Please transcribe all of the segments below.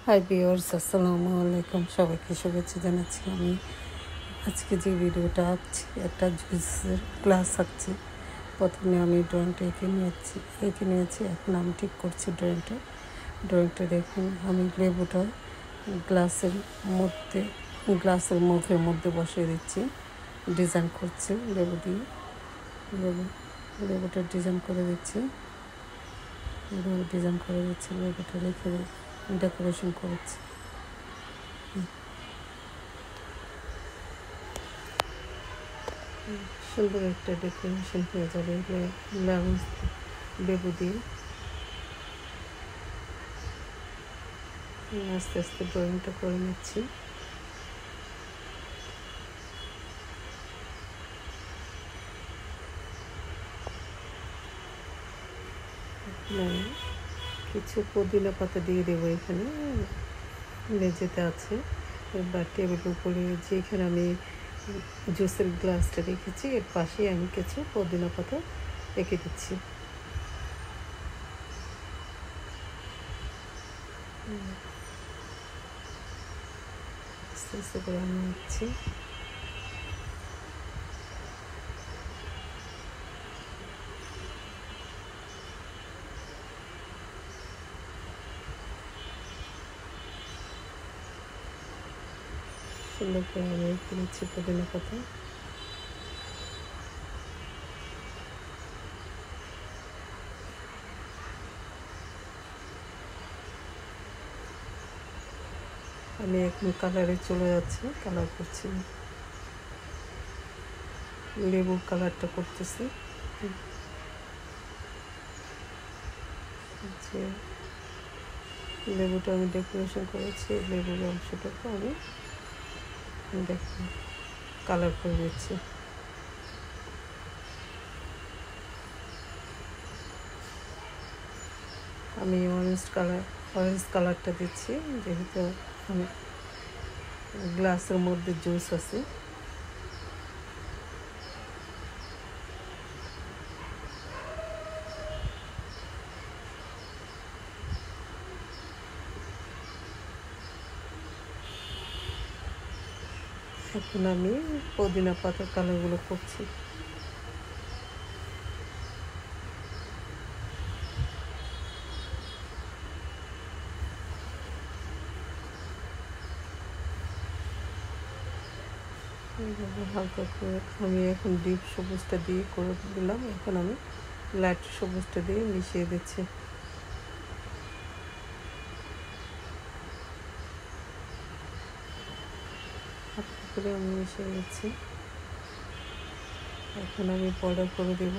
Hi viewers, আসসালামু আলাইকুম। সবাইকে শুভেচ্ছা জানাচ্ছি। আমি আজকে যে ভিডিওটা আঁকছি, একটা জুসের গ্লাস আঁকছি। প্রথমে আমি ড্রয়িংটা এঁকে নিয়েছি। এখন আমি ঠিক করছি ড্রয়িংটা দেখুন। আমি লেবুটা গ্লাসের মুখের মধ্যে বসিয়ে দিচ্ছি। ডিজাইন করছি লেবুটা ডিজাইন করে দিচ্ছি। লেবুটা রেখে ডেকোরেশন করেছি। সুন্দর একটা ডেকোরেশন হয়ে যাবে লেবু দিয়ে। আস্তে আস্তে ড্রয়িংটা করে নিচ্ছি। কিছু পুদিনা পাতা দিয়ে দেবো এখানে, মেঝেতে আছে। এবার টেবিলের উপরে যেখানে আমি জুসের গ্লাসটা রেখেছি, এর পাশেই আমি কিছু পুদিনা পাতা রেখে দিচ্ছি। আস্তে আস্তে করে আমি নিচ্ছি। সুন্দর করে আমি রেখে দিচ্ছি পুদিনা পাতা। আমি এখন কালারে চলে যাচ্ছি, কালার করছি, লেবুর কালারটা করতেছি। যে লেবুটা আমি ডেকোরেশন করেছি, লেবুর অংশটাকে আমি কালার করে দিচ্ছি। আমি অরেঞ্জ কালারটা দিচ্ছি, যেহেতু আমি গ্লাসের মধ্যে জুস আছে। এখন আমি পুদিনা পাতার কালারগুলো করছি। হালকা করে আমি এখন ডিপ সবুজটা দিয়ে করে দিলাম। এখন আমি লাইট সবুজটা দিয়ে মিশিয়ে দিচ্ছি। করে আমি মিশিয়ে দিচ্ছি। এখন আমি বর্ডার করে দেব।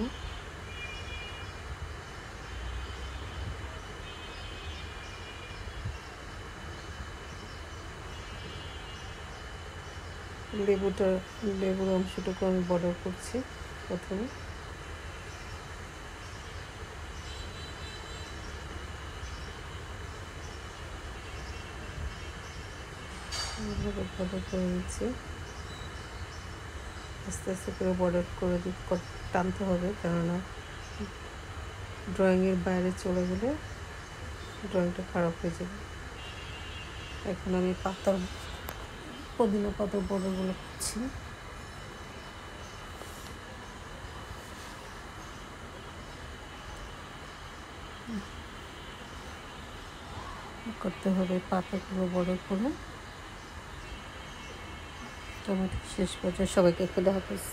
লেবুর অংশটুকু আমি বর্ডার করছি প্রথমে। বর্ডার করে নিচ্ছি। আস্তে আস্তে করে বর্ডার করে টানতে হবে, কেননা ড্রয়িংয়ের বাইরে চলে গেলে ড্রয়িংটা খারাপ হয়ে যাবে। এখন আমি পুদিনা পাতার বর্ডারগুলো করছি। করতে হবে পাতাগুলো বর্ডার করে। টমেটো শেষ পর্যায়ে সবাইকে খুদা হাফেজ।